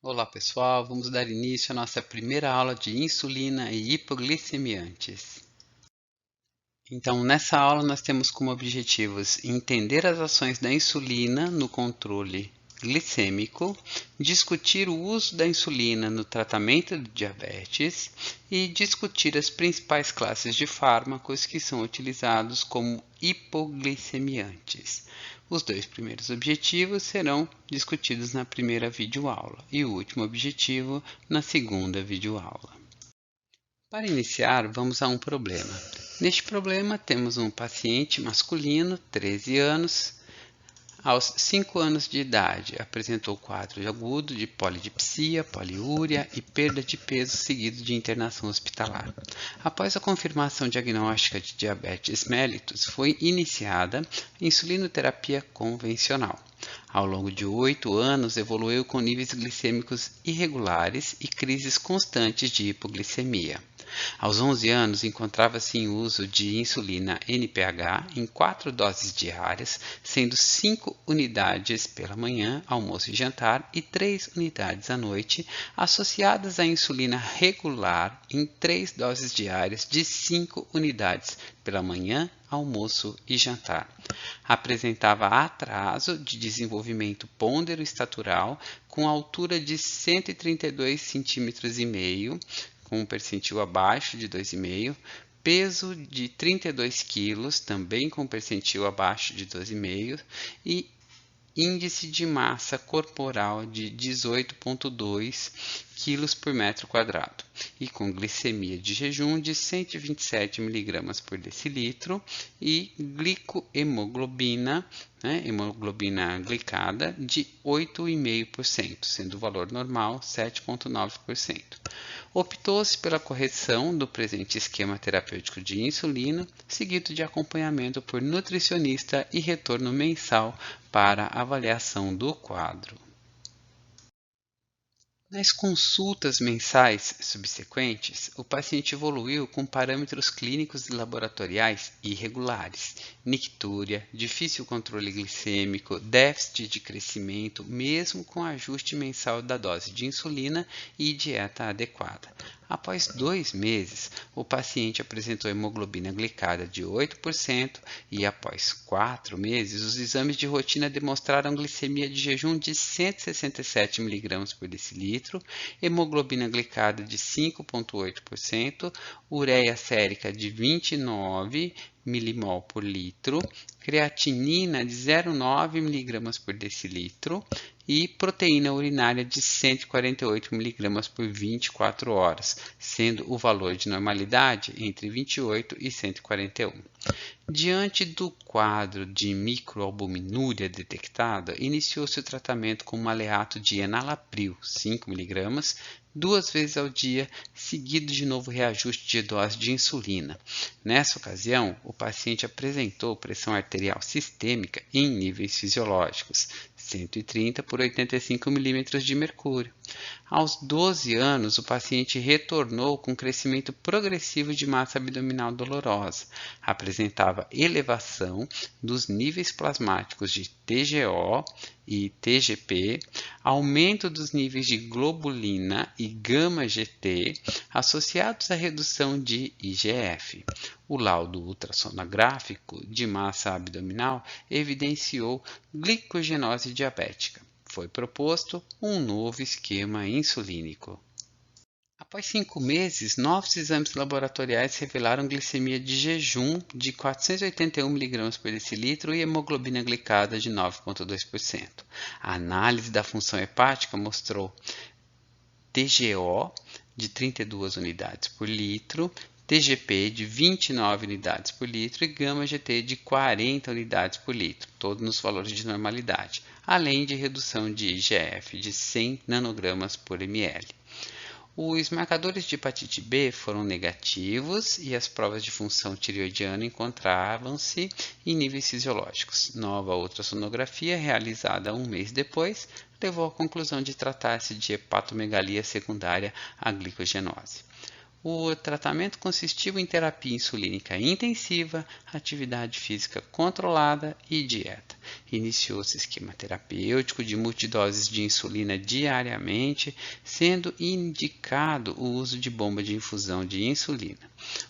Olá pessoal, vamos dar início à nossa primeira aula de insulina e hipoglicemiantes. Então, nessa aula nós temos como objetivos entender as ações da insulina no controle glicêmico, discutir o uso da insulina no tratamento de diabetes e discutir as principais classes de fármacos que são utilizados como hipoglicemiantes. Os dois primeiros objetivos serão discutidos na primeira videoaula e o último objetivo na segunda videoaula. Para iniciar, vamos a um problema. Neste problema, temos um paciente masculino, 13 anos, aos 5 anos de idade, apresentou quadro agudo de polidipsia, poliúria e perda de peso seguido de internação hospitalar. Após a confirmação diagnóstica de diabetes mellitus, foi iniciada a insulinoterapia convencional. Ao longo de 8 anos, evoluiu com níveis glicêmicos irregulares e crises constantes de hipoglicemia. Aos 11 anos, encontrava-se em uso de insulina NPH em 4 doses diárias, sendo 5 unidades pela manhã, almoço e jantar, e 3 unidades à noite, associadas à insulina regular em 3 doses diárias de 5 unidades pela manhã, almoço e jantar. Apresentava atraso de desenvolvimento pondero-estatural com altura de 132,5 cm, com um percentil abaixo de 2,5, peso de 32 kg, também com percentil abaixo de 2,5, e índice de massa corporal de 18,2 kg por metro quadrado, e com glicemia de jejum de 127 mg por decilitro e glicohemoglobina, hemoglobina glicada, de 8,5%, sendo o valor normal 7,9%. Optou-se pela correção do presente esquema terapêutico de insulina, seguido de acompanhamento por nutricionista e retorno mensal para avaliação do quadro. Nas consultas mensais subsequentes, o paciente evoluiu com parâmetros clínicos e laboratoriais irregulares, nictúria, difícil controle glicêmico, déficit de crescimento, mesmo com ajuste mensal da dose de insulina e dieta adequada. Após 2 meses, o paciente apresentou hemoglobina glicada de 8% e após 4 meses, os exames de rotina demonstraram glicemia de jejum de 167 mg por decilitro, hemoglobina glicada de 5,8%, ureia sérica de 29 milimol por litro, creatinina de 0,9 mg por decilitro e proteína urinária de 148 mg por 24 horas, sendo o valor de normalidade entre 28 e 141. Diante do quadro de microalbuminúria detectada, iniciou-se o tratamento com maleato de enalapril, 5 mg, 2 vezes ao dia, seguido de novo reajuste de dose de insulina. Nessa ocasião, o paciente apresentou pressão arterial sistêmica em níveis fisiológicos, 130 por 85 milímetros de mercúrio. Aos 12 anos, o paciente retornou com crescimento progressivo de massa abdominal dolorosa. Apresentava elevação dos níveis plasmáticos de TGO e TGP, aumento dos níveis de globulina e gama-GT associados à redução de IGF. O laudo ultrassonográfico de massa abdominal evidenciou glicogenose diabética. Foi proposto um novo esquema insulínico. Após 5 meses, novos exames laboratoriais revelaram glicemia de jejum de 481 mg por decilitro e hemoglobina glicada de 9,2%. A análise da função hepática mostrou TGO de 32 unidades por litro, TGP de 29 unidades por litro e gama-GT de 40 unidades por litro, todos nos valores de normalidade, além de redução de IGF de 100 nanogramas por ml. Os marcadores de hepatite B foram negativos e as provas de função tireoidiana encontravam-se em níveis fisiológicos. Nova ultrassonografia, realizada 1 mês depois, levou à conclusão de tratar-se de hepatomegalia secundária à glicogenose. O tratamento consistiu em terapia insulínica intensiva, atividade física controlada e dieta. iniciou-se esquema terapêutico de multidoses de insulina diariamente, sendo indicado o uso de bomba de infusão de insulina.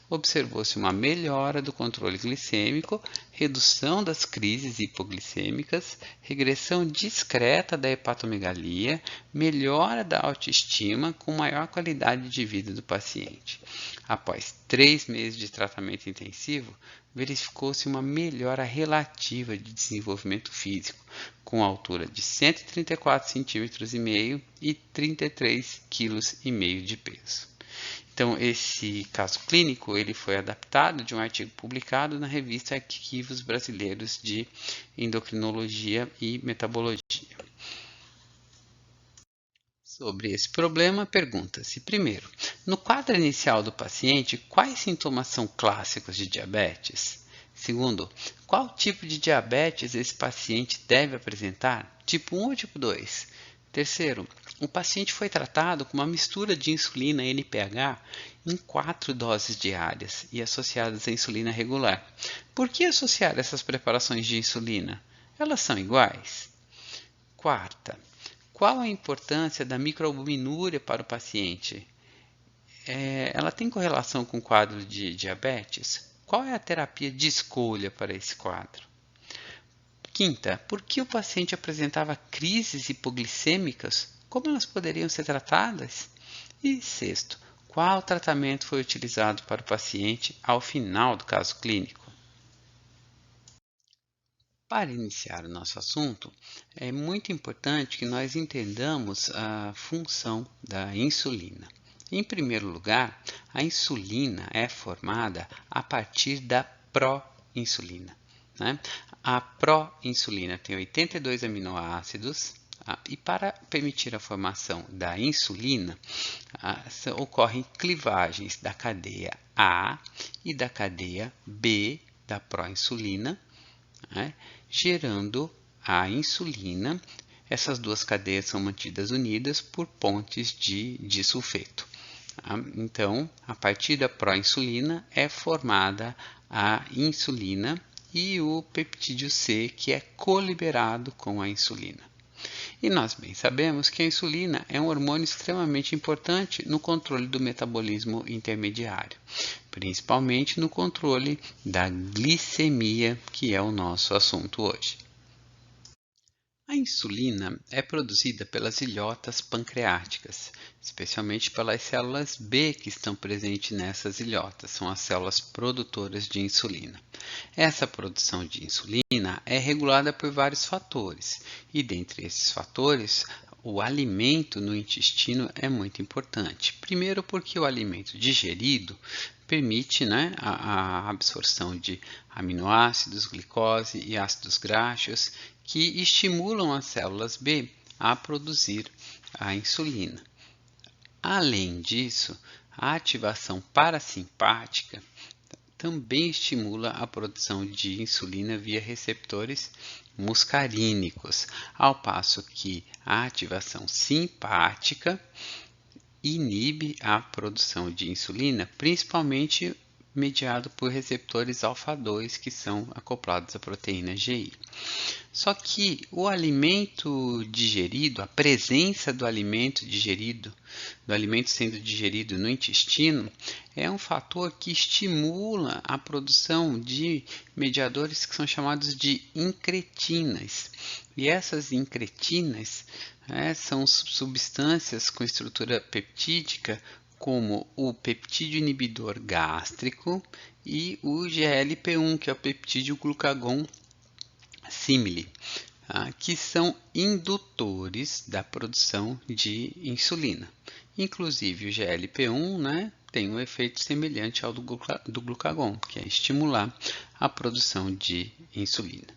Observou-se uma melhora do controle glicêmico, redução das crises hipoglicêmicas, regressão discreta da hepatomegalia, melhora da autoestima com maior qualidade de vida do paciente. Após 3 meses de tratamento intensivo, verificou-se uma melhora relativa de desenvolvimento físico, com altura de 134,5 cm e 33,5 kg de peso. Então, esse caso clínico ele foi adaptado de um artigo publicado na revista Arquivos Brasileiros de Endocrinologia e Metabologia. Sobre esse problema, pergunta-se, primeiro, no quadro inicial do paciente, quais sintomas são clássicos de diabetes? Segundo, qual tipo de diabetes esse paciente deve apresentar? Tipo 1 ou tipo 2? Terceiro, o paciente foi tratado com uma mistura de insulina NPH em 4 doses diárias e associadas à insulina regular. Por que associar essas preparações de insulina? Elas são iguais? Quarta, qual a importância da microalbuminúria para o paciente? Ela tem correlação com o quadro de diabetes? Qual é a terapia de escolha para esse quadro? Quinta, por que o paciente apresentava crises hipoglicêmicas? Como elas poderiam ser tratadas? E sexto, qual tratamento foi utilizado para o paciente ao final do caso clínico? Para iniciar o nosso assunto, é muito importante que nós entendamos a função da insulina. Em primeiro lugar, a insulina é formada a partir da pró-insulina. Né? A pró-insulina tem 82 aminoácidos e para permitir a formação da insulina, ocorrem clivagens da cadeia A e da cadeia B da pró-insulina, né? Gerando a insulina. Essas duas cadeias são mantidas unidas por pontes de disulfeto. Então, a partir da pró-insulina é formada a insulina e o peptídeo C, que é coliberado com a insulina. E nós bem sabemos que a insulina é um hormônio extremamente importante no controle do metabolismo intermediário, principalmente no controle da glicemia, que é o nosso assunto hoje. A insulina é produzida pelas ilhotas pancreáticas, especialmente pelas células B que estão presentes nessas ilhotas, são as células produtoras de insulina. Essa produção de insulina é regulada por vários fatores, e dentre esses fatores, o alimento no intestino é muito importante. Primeiro porque o alimento digerido permite, né, a absorção de aminoácidos, glicose e ácidos graxos que estimulam as células B a produzir a insulina. Além disso, a ativação parasimpática também estimula a produção de insulina via receptores muscarínicos, ao passo que a ativação simpática inibe a produção de insulina, principalmente mediado por receptores alfa-2 que são acoplados à proteína GI. Só que o alimento digerido, a presença do alimento digerido, do alimento sendo digerido no intestino, é um fator que estimula a produção de mediadores que são chamados de incretinas. E essas incretinas são substâncias com estrutura peptídica, como o peptídeo inibidor gástrico e o GLP-1, que é o peptídeo glucagon simile, que são indutores da produção de insulina. Inclusive o GLP-1, tem um efeito semelhante ao do glucagon, que é estimular a produção de insulina.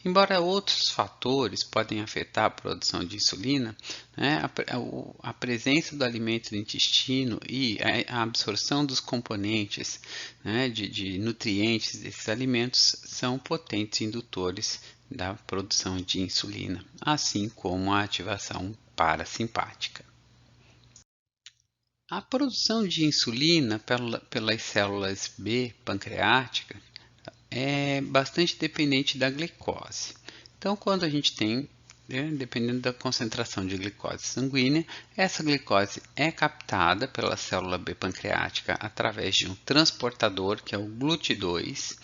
Embora outros fatores podem afetar a produção de insulina, a presença do alimento no intestino e a absorção dos componentes de nutrientes desses alimentos são potentes indutores da produção de insulina, assim como a ativação parasimpática. A produção de insulina pelas células B pancreáticas é bastante dependente da glicose. Então, quando a gente tem, dependendo da concentração de glicose sanguínea, essa glicose é captada pela célula B pancreática através de um transportador, que é o GLUT2.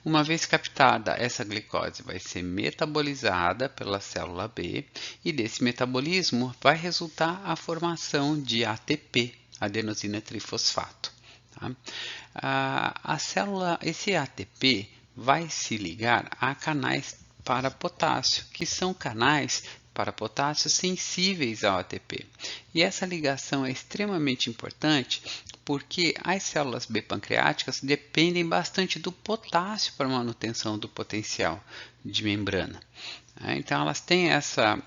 Uma vez captada, essa glicose vai ser metabolizada pela célula B e desse metabolismo vai resultar a formação de ATP, adenosina trifosfato. Tá? Esse ATP vai se ligar a canais para potássio, que são canais para potássio sensíveis ao ATP. E essa ligação é extremamente importante porque as células B pancreáticas dependem bastante do potássio para a manutenção do potencial de membrana. Então, elas têm essa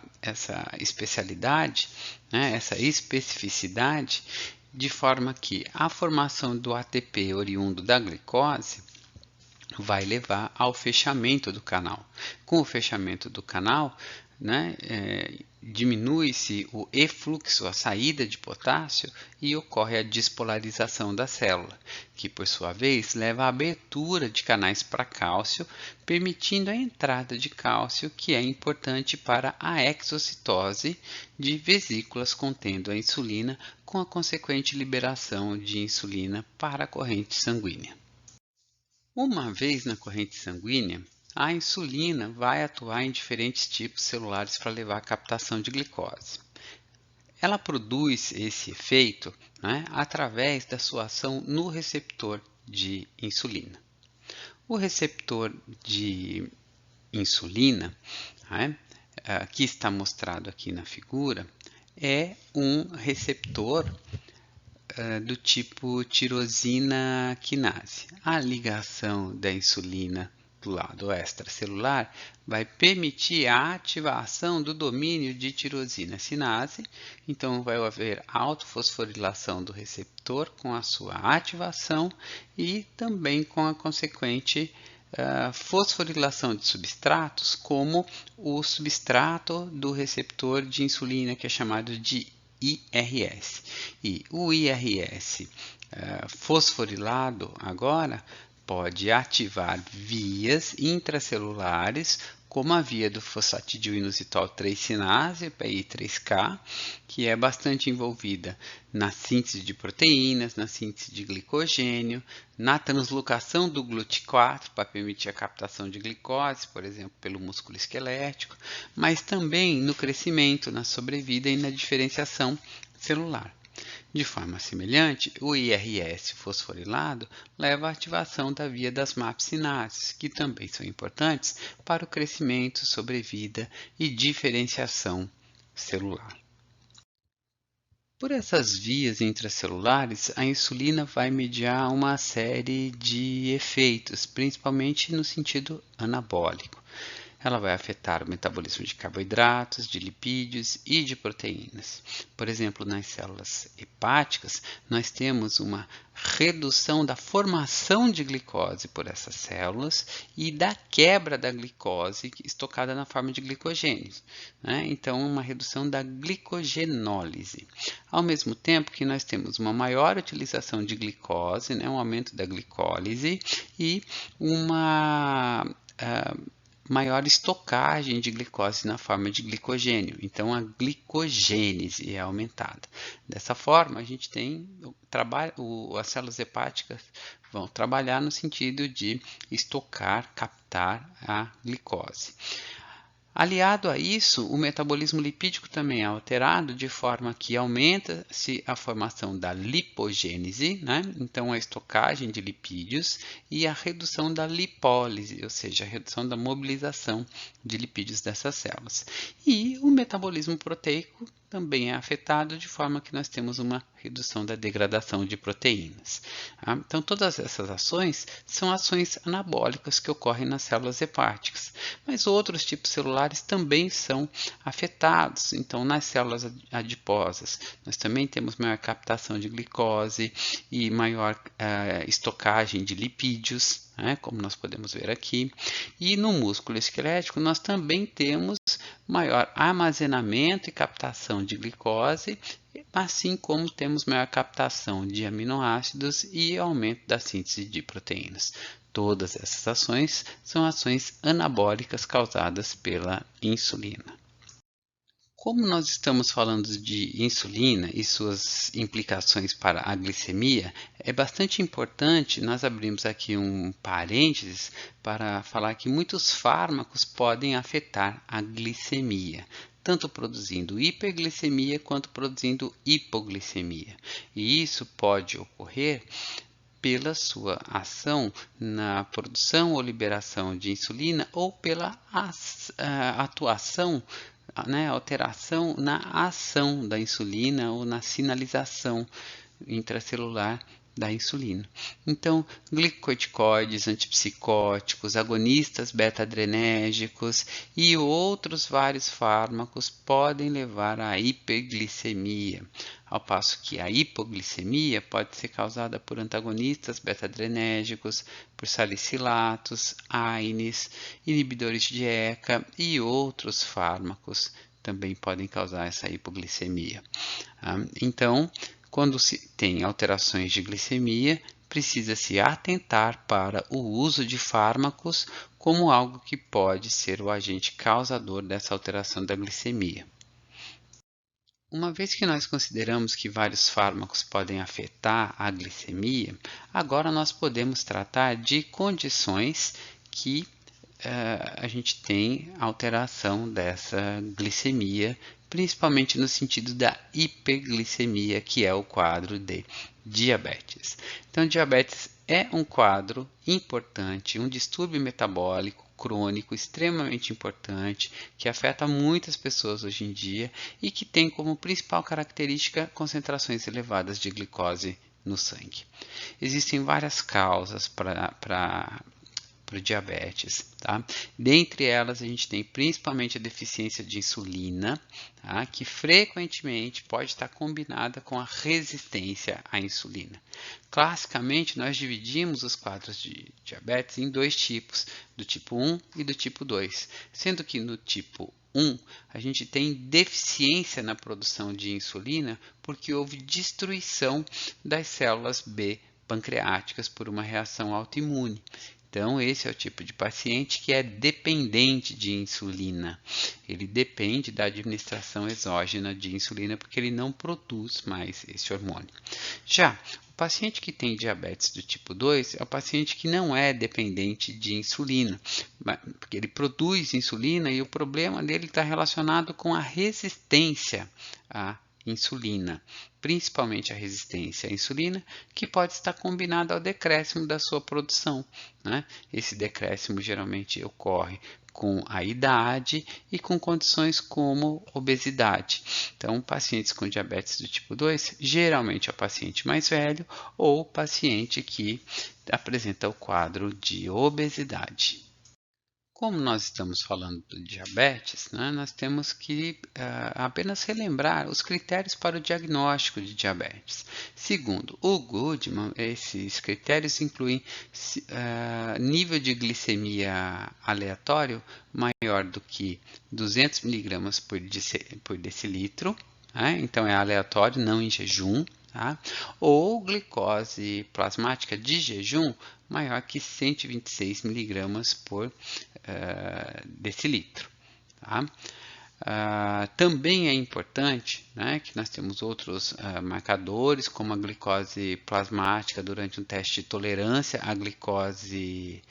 especialidade, essa especificidade, de forma que a formação do ATP oriundo da glicose vai levar ao fechamento do canal. Com o fechamento do canal, diminui-se o efluxo, a saída de potássio, e ocorre a despolarização da célula, que por sua vez leva à abertura de canais para cálcio, permitindo a entrada de cálcio, que é importante para a exocitose de vesículas contendo a insulina, com a consequente liberação de insulina para a corrente sanguínea. Uma vez na corrente sanguínea, a insulina vai atuar em diferentes tipos celulares para levar à captação de glicose. Ela produz esse efeito através da sua ação no receptor de insulina. O receptor de insulina, que está mostrado aqui na figura, é um receptor do tipo tirosina quinase. A ligação da insulina do lado extracelular vai permitir a ativação do domínio de tirosina quinase. Então, vai haver autofosforilação do receptor com a sua ativação e também com a consequente fosforilação de substratos, como o substrato do receptor de insulina, que é chamado de IRS. E o IRS fosforilado agora pode ativar vias intracelulares, como a via do fosfatidil-inositol 3-cinase, PI3K, que é bastante envolvida na síntese de proteínas, na síntese de glicogênio, na translocação do GLUT4 para permitir a captação de glicose, por exemplo, pelo músculo esquelético, mas também no crescimento, na sobrevida e na diferenciação celular. De forma semelhante, o IRS fosforilado leva à ativação da via das MAP-sinases, que também são importantes para o crescimento, sobrevida e diferenciação celular. Por essas vias intracelulares, a insulina vai mediar uma série de efeitos, principalmente no sentido anabólico. Ela vai afetar o metabolismo de carboidratos, de lipídios e de proteínas. Por exemplo, nas células hepáticas, nós temos uma redução da formação de glicose por essas células e da quebra da glicose estocada na forma de glicogênio. Então, uma redução da glicogenólise. Ao mesmo tempo que nós temos uma maior utilização de glicose, um aumento da glicólise e uma maior estocagem de glicose na forma de glicogênio. Então, a glicogênese é aumentada. Dessa forma, a gente tem as células hepáticas vão trabalhar no sentido de estocar, captar a glicose. Aliado a isso, o metabolismo lipídico também é alterado, de forma que aumenta-se a formação da lipogênese, então a estocagem de lipídios, e a redução da lipólise, ou seja, a redução da mobilização de lipídios dessas células. E o metabolismo proteico também é afetado, de forma que nós temos uma redução da degradação de proteínas. Então, todas essas ações são ações anabólicas que ocorrem nas células hepáticas, mas outros tipos celulares também são afetados. Então, nas células adiposas, nós também temos maior captação de glicose e maior estocagem de lipídios, como nós podemos ver aqui. E no músculo esquelético, nós também temos maior armazenamento e captação de glicose, assim como temos maior captação de aminoácidos e aumento da síntese de proteínas. Todas essas ações são ações anabólicas causadas pela insulina. Como nós estamos falando de insulina e suas implicações para a glicemia, é bastante importante nós abrirmos aqui um parênteses para falar que muitos fármacos podem afetar a glicemia, tanto produzindo hiperglicemia quanto produzindo hipoglicemia. E isso pode ocorrer pela sua ação na produção ou liberação de insulina ou pela atuação, alteração na ação da insulina ou na sinalização intracelular da insulina. Então, glicocorticoides, antipsicóticos, agonistas beta-adrenérgicos e outros vários fármacos podem levar à hiperglicemia, ao passo que a hipoglicemia pode ser causada por antagonistas beta-adrenérgicos, por salicilatos, AINES, inibidores de ECA e outros fármacos também podem causar essa hipoglicemia. Então, quando se tem alterações de glicemia, precisa-se atentar para o uso de fármacos como algo que pode ser o agente causador dessa alteração da glicemia. Uma vez que nós consideramos que vários fármacos podem afetar a glicemia, agora nós podemos tratar de condições que a gente tem alteração dessa glicemia, principalmente no sentido da hiperglicemia, que é o quadro de diabetes. Então, diabetes é um quadro importante, um distúrbio metabólico crônico extremamente importante, que afeta muitas pessoas hoje em dia e que tem como principal característica concentrações elevadas de glicose no sangue. Existem várias causas para o diabetes, tá? Dentre elas, a gente tem principalmente a deficiência de insulina, tá? Que frequentemente pode estar combinada com a resistência à insulina. Classicamente, nós dividimos os quadros de diabetes em dois tipos, do tipo 1 e do tipo 2, sendo que no tipo 1, a gente tem deficiência na produção de insulina porque houve destruição das células B pancreáticas por uma reação autoimune. Então, esse é o tipo de paciente que é dependente de insulina. Ele depende da administração exógena de insulina porque ele não produz mais esse hormônio. Já o paciente que tem diabetes do tipo 2 é o paciente que não é dependente de insulina, porque ele produz insulina e o problema dele está relacionado com a resistência à insulina, principalmente a resistência à insulina, que pode estar combinada ao decréscimo da sua produção, né? Esse decréscimo geralmente ocorre com a idade e com condições como obesidade. Então, pacientes com diabetes do tipo 2, geralmente é o paciente mais velho ou o paciente que apresenta o quadro de obesidade. Como nós estamos falando do diabetes, né, nós temos que apenas relembrar os critérios para o diagnóstico de diabetes. Segundo o Goodman, esses critérios incluem nível de glicemia aleatório maior do que 200 mg por decilitro, né, então é aleatório, não em jejum. Tá? Ou glicose plasmática de jejum maior que 126 mg por decilitro. Tá? Também é importante, né, que nós temos outros marcadores, como a glicose plasmática durante um teste de tolerância à glicose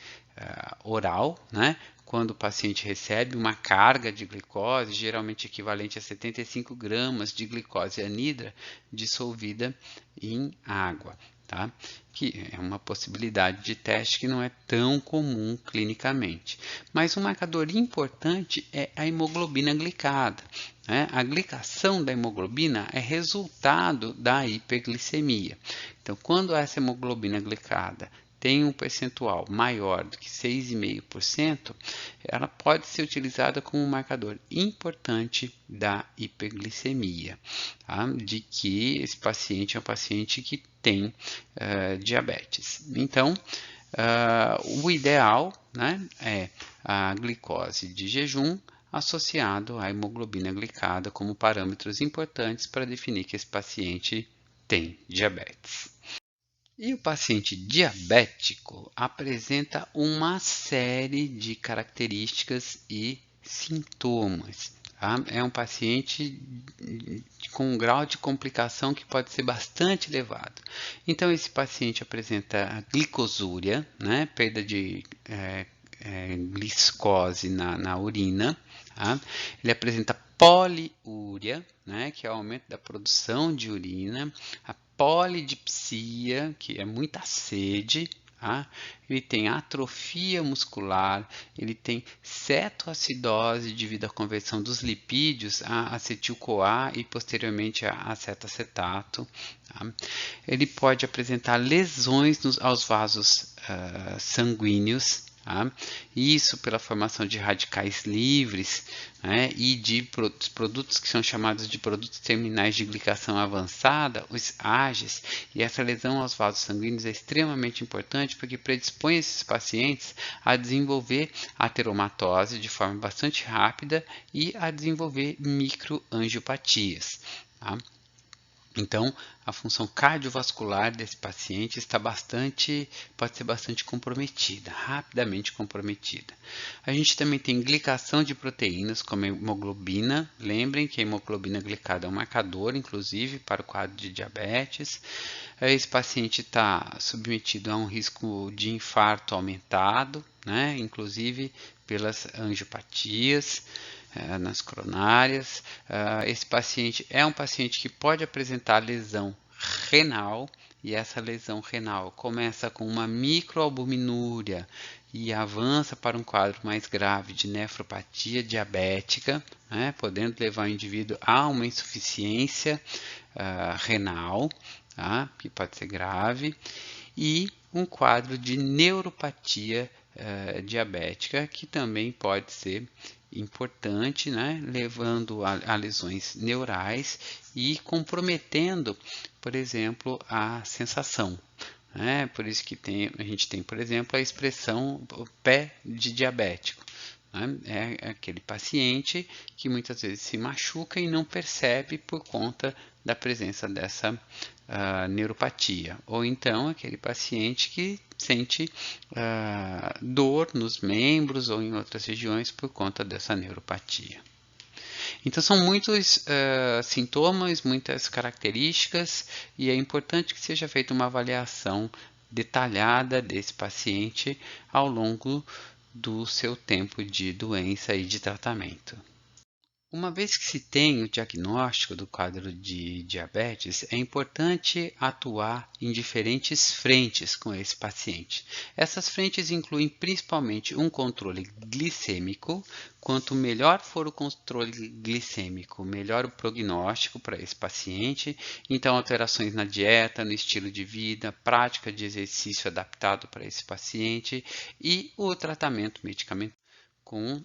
oral, né, quando o paciente recebe uma carga de glicose, geralmente equivalente a 75 gramas de glicose anidra dissolvida em água. Tá? Que é uma possibilidade de teste que não é tão comum clinicamente. Mas um marcador importante é a hemoglobina glicada. Né? A glicação da hemoglobina é resultado da hiperglicemia. Então, quando essa hemoglobina glicada tem um percentual maior do que 6,5%, ela pode ser utilizada como um marcador importante da hiperglicemia, tá? De que esse paciente é um paciente que tem diabetes. Então, o ideal, né, é a glicose de jejum associado à hemoglobina glicada como parâmetros importantes para definir que esse paciente tem diabetes. E o paciente diabético apresenta uma série de características e sintomas. Tá? É um paciente com um grau de complicação que pode ser bastante elevado. Então, esse paciente apresenta glicosúria, né? Perda de glicose na urina. Tá? Ele apresenta poliúria, né? Que é o aumento da produção de urina. A polidipsia, que é muita sede. Tá? Ele tem atrofia muscular, ele tem cetoacidose devido à conversão dos lipídios a acetil-CoA e posteriormente a acetacetato. Tá? Ele pode apresentar lesões aos vasos sanguíneos. Tá? Isso pela formação de radicais livres, né? E de produtos que são chamados de produtos terminais de glicação avançada, os AGEs, e essa lesão aos vasos sanguíneos é extremamente importante porque predispõe esses pacientes a desenvolver ateromatose de forma bastante rápida e a desenvolver microangiopatias. Tá? Então, a função cardiovascular desse paciente pode ser bastante comprometida, rapidamente comprometida. A gente também tem glicação de proteínas, como a hemoglobina. Lembrem que a hemoglobina glicada é um marcador, inclusive, para o quadro de diabetes. Esse paciente está submetido a um risco de infarto aumentado, né? Inclusive pelas angiopatias nas coronárias. Esse paciente é um paciente que pode apresentar lesão renal, e essa lesão renal começa com uma microalbuminúria e avança para um quadro mais grave de nefropatia diabética, né, podendo levar o indivíduo a uma insuficiência renal, tá, que pode ser grave, e um quadro de neuropatia diabética, que também pode ser importante, né, levando a lesões neurais e comprometendo, por exemplo, a sensação. Por isso que a gente tem, por exemplo, a expressão pé de diabético. É aquele paciente que muitas vezes se machuca e não percebe por conta da presença dessa neuropatia. Ou então aquele paciente que sente dor nos membros ou em outras regiões por conta dessa neuropatia. Então são muitos sintomas, muitas características, e é importante que seja feita uma avaliação detalhada desse paciente ao longo do seu tempo de doença e de tratamento. Uma vez que se tem o diagnóstico do quadro de diabetes, é importante atuar em diferentes frentes com esse paciente. Essas frentes incluem principalmente um controle glicêmico. Quanto melhor for o controle glicêmico, melhor o prognóstico para esse paciente. Então, alterações na dieta, no estilo de vida, prática de exercício adaptado para esse paciente e o tratamento medicamentoso com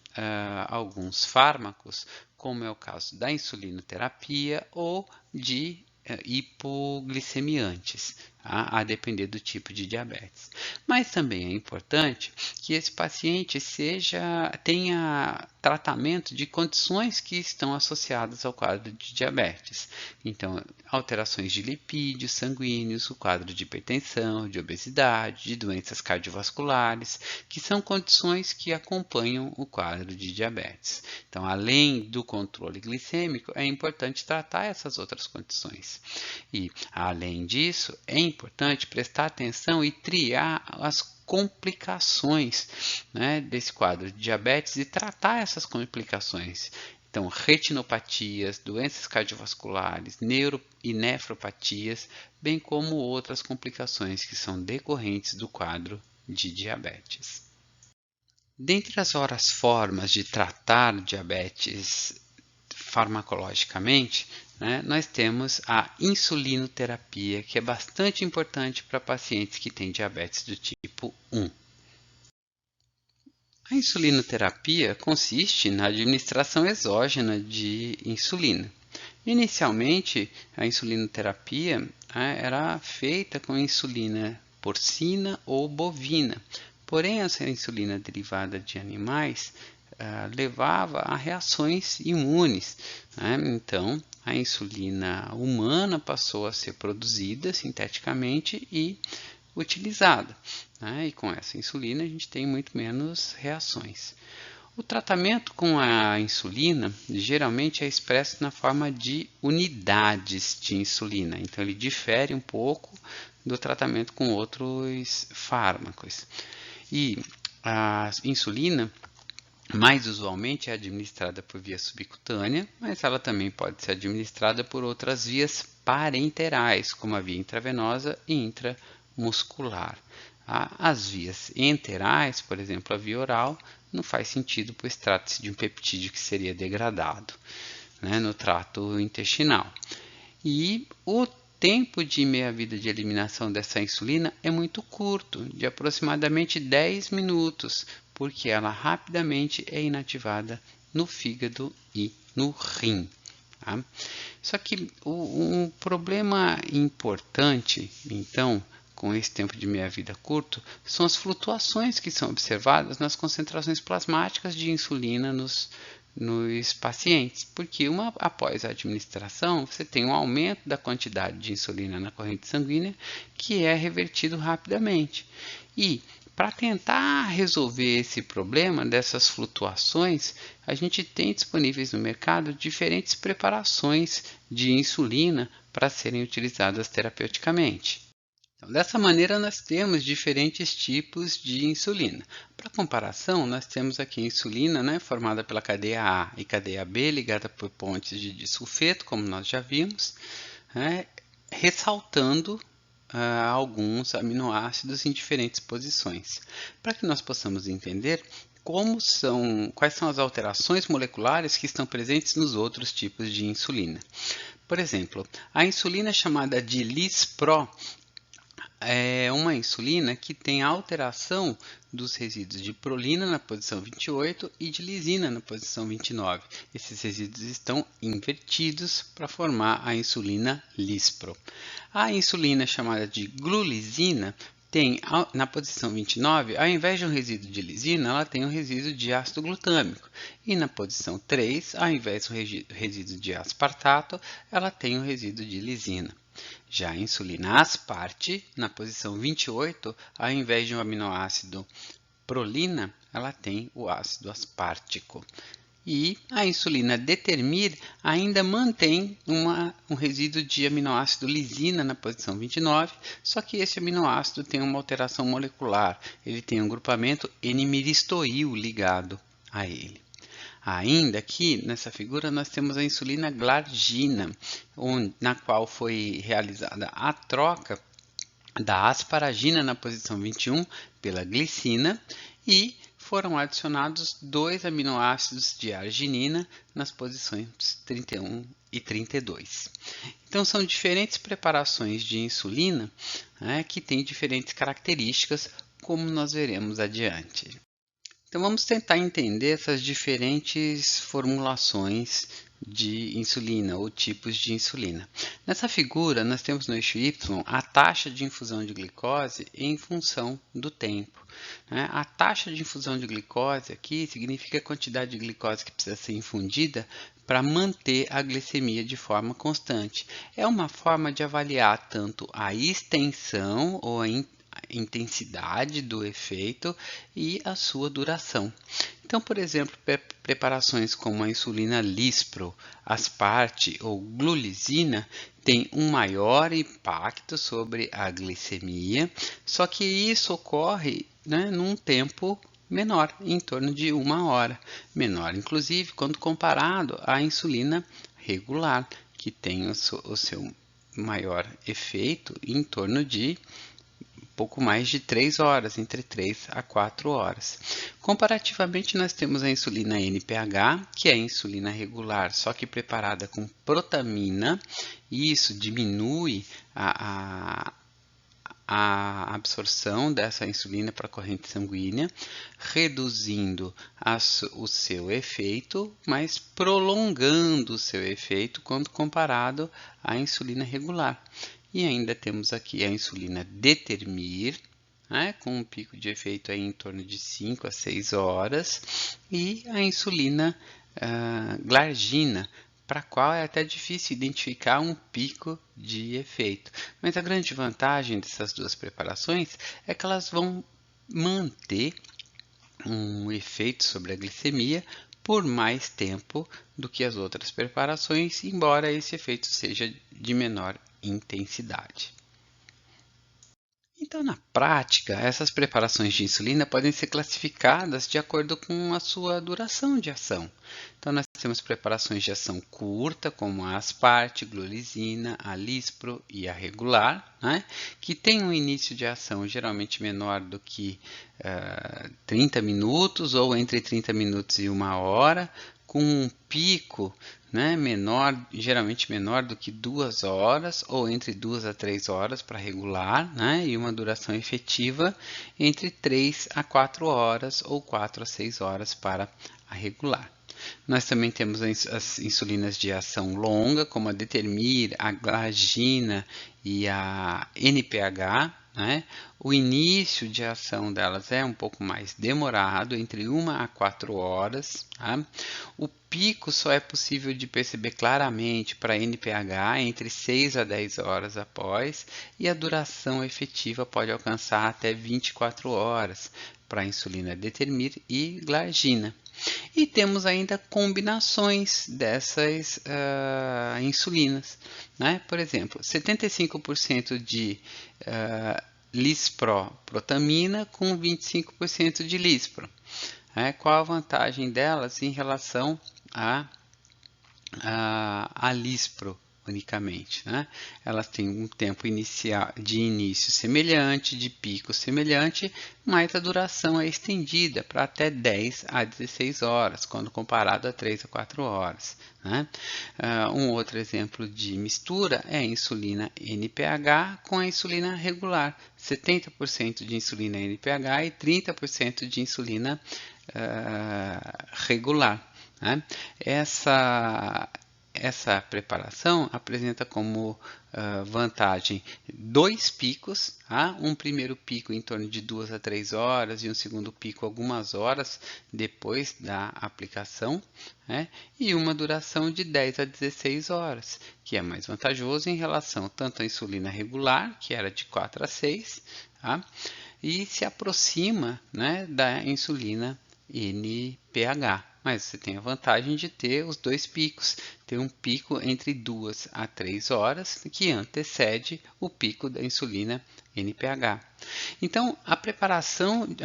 alguns fármacos, como é o caso da insulinoterapia ou de hipoglicemiantes, a depender do tipo de diabetes. Mas também é importante que esse paciente tenha tratamento de condições que estão associadas ao quadro de diabetes. Então, alterações de lipídios sanguíneos, o quadro de hipertensão, de obesidade, de doenças cardiovasculares, que são condições que acompanham o quadro de diabetes. Então, além do controle glicêmico, é importante tratar essas outras condições. E, além disso, é importante prestar atenção e triar as complicações, né, desse quadro de diabetes e tratar essas complicações. Então, retinopatias, doenças cardiovasculares, neuro e nefropatias, bem como outras complicações que são decorrentes do quadro de diabetes. Dentre as várias formas de tratar diabetes farmacologicamente, nós temos a insulinoterapia, que é bastante importante para pacientes que têm diabetes do tipo 1. A insulinoterapia consiste na administração exógena de insulina. Inicialmente, a insulinoterapia era feita com insulina porcina ou bovina, porém essa insulina derivada de animais levava a reações imunes, né? Então, a insulina humana passou a ser produzida sinteticamente e utilizada, né? E com essa insulina a gente tem muito menos reações. O tratamento com a insulina geralmente é expresso na forma de unidades de insulina, então ele difere um pouco do tratamento com outros fármacos. E a insulina mais usualmente é administrada por via subcutânea, mas ela também pode ser administrada por outras vias parenterais, como a via intravenosa e intramuscular. As vias enterais, por exemplo, a via oral, não faz sentido, pois trata-se de um peptídeo que seria degradado, né, no trato intestinal. E o tempo de meia-vida de eliminação dessa insulina é muito curto, de aproximadamente 10 minutos, porque ela rapidamente é inativada no fígado e no rim. Tá? Só que um problema importante, então, com esse tempo de meia-vida curto, são as flutuações que são observadas nas concentrações plasmáticas de insulina nos pacientes, porque após a administração, você tem um aumento da quantidade de insulina na corrente sanguínea que é revertido rapidamente. E para tentar resolver esse problema dessas flutuações, a gente tem disponíveis no mercado diferentes preparações de insulina para serem utilizadas terapeuticamente. Então, dessa maneira, nós temos diferentes tipos de insulina. Para comparação, nós temos aqui a insulina, né, formada pela cadeia A e cadeia B, ligada por pontes de disulfeto, como nós já vimos, né, ressaltando alguns aminoácidos em diferentes posições. Para que nós possamos entender quais são as alterações moleculares que estão presentes nos outros tipos de insulina. Por exemplo, a insulina chamada de Lispro é uma insulina que tem alteração dos resíduos de prolina na posição 28 e de lisina na posição 29. Esses resíduos estão invertidos para formar a insulina Lispro. A insulina chamada de Glulisina tem, na posição 29, ao invés de um resíduo de lisina, ela tem um resíduo de ácido glutâmico. E na posição 3, ao invés do resíduo de aspartato, ela tem um resíduo de lisina. Já a insulina asparte, na posição 28, ao invés de um aminoácido prolina, ela tem o ácido aspartico. E a insulina determir ainda mantém um resíduo de aminoácido lisina na posição 29, só que esse aminoácido tem uma alteração molecular, ele tem um grupamento N-miristoil ligado a ele. Ainda aqui nessa figura nós temos a insulina glargina, na qual foi realizada a troca da asparagina na posição 21 pela glicina e foram adicionados 2 aminoácidos de arginina nas posições 31 e 32. Então são diferentes preparações de insulina, né, que têm diferentes características, como nós veremos adiante. Então vamos tentar entender essas diferentes formulações de insulina ou tipos de insulina. Nessa figura nós temos no eixo Y a taxa de infusão de glicose em função do tempo. A taxa de infusão de glicose aqui significa a quantidade de glicose que precisa ser infundida para manter a glicemia de forma constante. É uma forma de avaliar tanto a extensão ou a intensidade do efeito e a sua duração. Então, por exemplo, preparações como a insulina Lispro, asparte ou glulisina têm um maior impacto sobre a glicemia, só que isso ocorre, né, num tempo menor, em torno de 1 hora. Menor, inclusive, quando comparado à insulina regular, que tem o seu maior efeito em torno de pouco mais de 3 horas, entre 3 a 4 horas. Comparativamente, nós temos a insulina NPH, que é a insulina regular, só que preparada com protamina, e isso diminui a absorção dessa insulina para a corrente sanguínea, reduzindo o seu efeito, mas prolongando o seu efeito quando comparado à insulina regular. E ainda temos aqui a insulina Determir, né, com um pico de efeito aí em torno de 5 a 6 horas, e a insulina glargina, para a qual é até difícil identificar um pico de efeito. Mas a grande vantagem dessas duas preparações é que elas vão manter um efeito sobre a glicemia por mais tempo do que as outras preparações, embora esse efeito seja de menor intensidade. Então, na prática, essas preparações de insulina podem ser classificadas de acordo com a sua duração de ação. Então, nós temos preparações de ação curta, como a Asparte, Glulisina, a Lispro e a regular, né, que tem um início de ação geralmente menor do que 30 minutos ou entre 30 minutos e 1 hora, com um pico, né, geralmente menor do que 2 horas ou entre 2 a 3 horas para regular, né, e uma duração efetiva entre 3 a 4 horas ou 4 a 6 horas para a regular. Nós também temos as insulinas de ação longa, como a Determir, a Glargina e a NPH, né? O início de ação delas é um pouco mais demorado, entre 1 a 4 horas. Tá? O pico só é possível de perceber claramente para NPH entre 6 a 10 horas após, e a duração efetiva pode alcançar até 24 horas para a insulina Determir e Glargina. E temos ainda combinações dessas insulinas, né? Por exemplo, 75% de lisproprotamina com 25% de lispro. Qual a vantagem delas em relação a lispro unicamente, né? Elas têm um tempo de início semelhante, de pico semelhante, mas a duração é estendida para até 10 a 16 horas, quando comparado a 3 a 4 horas. Né? Um outro exemplo de mistura é a insulina NPH com a insulina regular, 70% de insulina NPH e 30% de insulina regular. Né? Essa preparação apresenta como vantagem 2 picos, um primeiro pico em torno de 2 a 3 horas e um segundo pico algumas horas depois da aplicação, né? E uma duração de 10 a 16 horas, que é mais vantajoso em relação tanto à insulina regular, que era de 4 a 6, e se aproxima, né, da insulina NPH. Mas você tem a vantagem de ter os 2 picos. Tem um pico entre 2 a 3 horas, que antecede o pico da insulina NPH. Então, a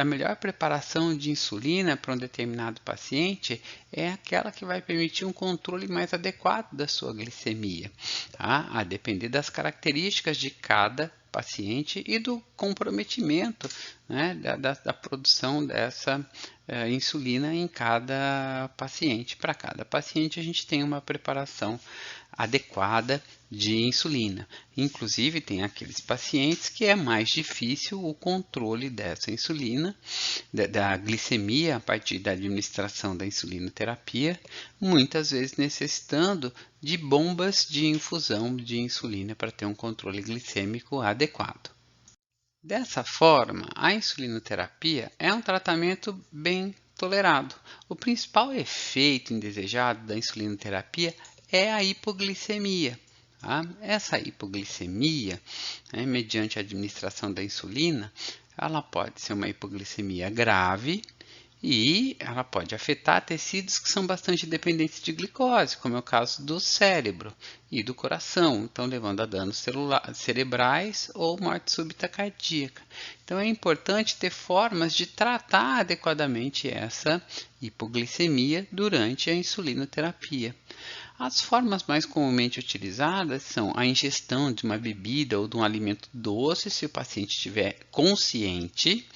melhor preparação de insulina para um determinado paciente é aquela que vai permitir um controle mais adequado da sua glicemia, a depender das características de cada paciente e do comprometimento, né, da produção dessa insulina em cada paciente. Para cada paciente, a gente tem uma preparação adequada de insulina. Inclusive, tem aqueles pacientes que é mais difícil o controle dessa insulina, da glicemia a partir da administração da insulinoterapia, muitas vezes necessitando de bombas de infusão de insulina para ter um controle glicêmico adequado. Dessa forma, a insulinoterapia é um tratamento bem tolerado. O principal efeito indesejado da insulinoterapia é a hipoglicemia. Essa hipoglicemia, mediante a administração da insulina, ela pode ser uma hipoglicemia grave e ela pode afetar tecidos que são bastante dependentes de glicose, como é o caso do cérebro e do coração, então levando a danos cerebrais ou morte súbita cardíaca. Então é importante ter formas de tratar adequadamente essa hipoglicemia durante a insulinoterapia. As formas mais comumente utilizadas são a ingestão de uma bebida ou de um alimento doce se o paciente estiver consciente,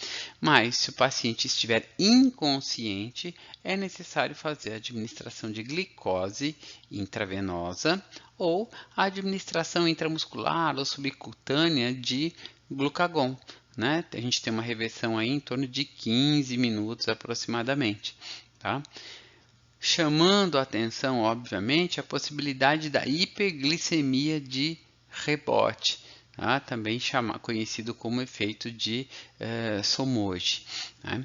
mas se o paciente estiver inconsciente, é necessário fazer a administração de glicose intravenosa ou a administração intramuscular ou subcutânea de glucagon. Né? A gente tem uma reversão aí em torno de 15 minutos aproximadamente. Tá? Chamando a atenção, obviamente, a possibilidade da hiperglicemia de rebote. tá? Também conhecido como efeito de Somogyi, né?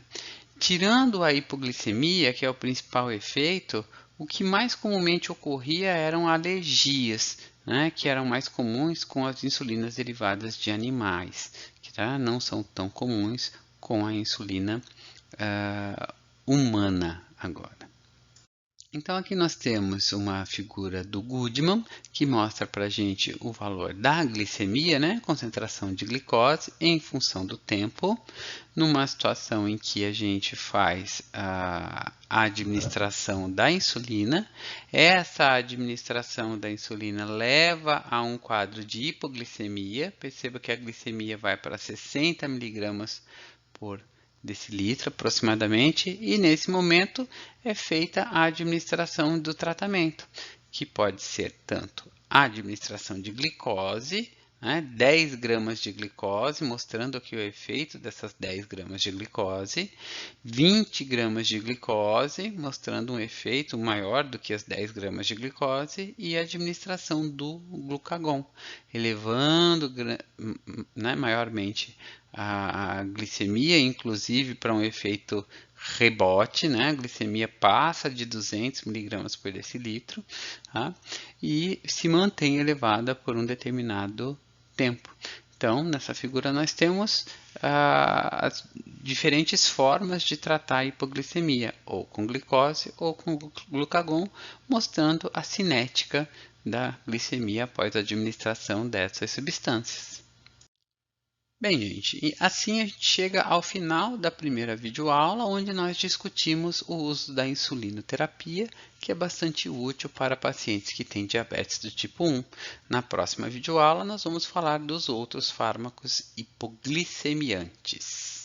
Tirando a hipoglicemia, que é o principal efeito, o que mais comumente ocorria eram alergias, né, que eram mais comuns com as insulinas derivadas de animais, que não são tão comuns com a insulina humana agora. Então aqui nós temos uma figura do Goodman, que mostra para a gente o valor da glicemia, né, concentração de glicose em função do tempo, numa situação em que a gente faz a administração da insulina. Essa administração da insulina leva a um quadro de hipoglicemia. Perceba que a glicemia vai para 60 miligramas por decilitro aproximadamente, e nesse momento é feita a administração do tratamento, que pode ser tanto a administração de glicose, 10 gramas de glicose, mostrando aqui o efeito dessas 10 gramas de glicose, 20 gramas de glicose, mostrando um efeito maior do que as 10 gramas de glicose, e a administração do glucagon, elevando maiormente a glicemia, inclusive para um efeito rebote, né? A glicemia passa de 200 miligramas por decilitro, tá? E se mantém elevada por um determinado tempo. Então, nessa figura nós temos as diferentes formas de tratar a hipoglicemia, ou com glicose ou com glucagon, mostrando a cinética da glicemia após a administração dessas substâncias. Bem, gente, e assim a gente chega ao final da primeira videoaula, onde nós discutimos o uso da insulinoterapia, que é bastante útil para pacientes que têm diabetes do tipo 1. Na próxima videoaula, nós vamos falar dos outros fármacos hipoglicemiantes.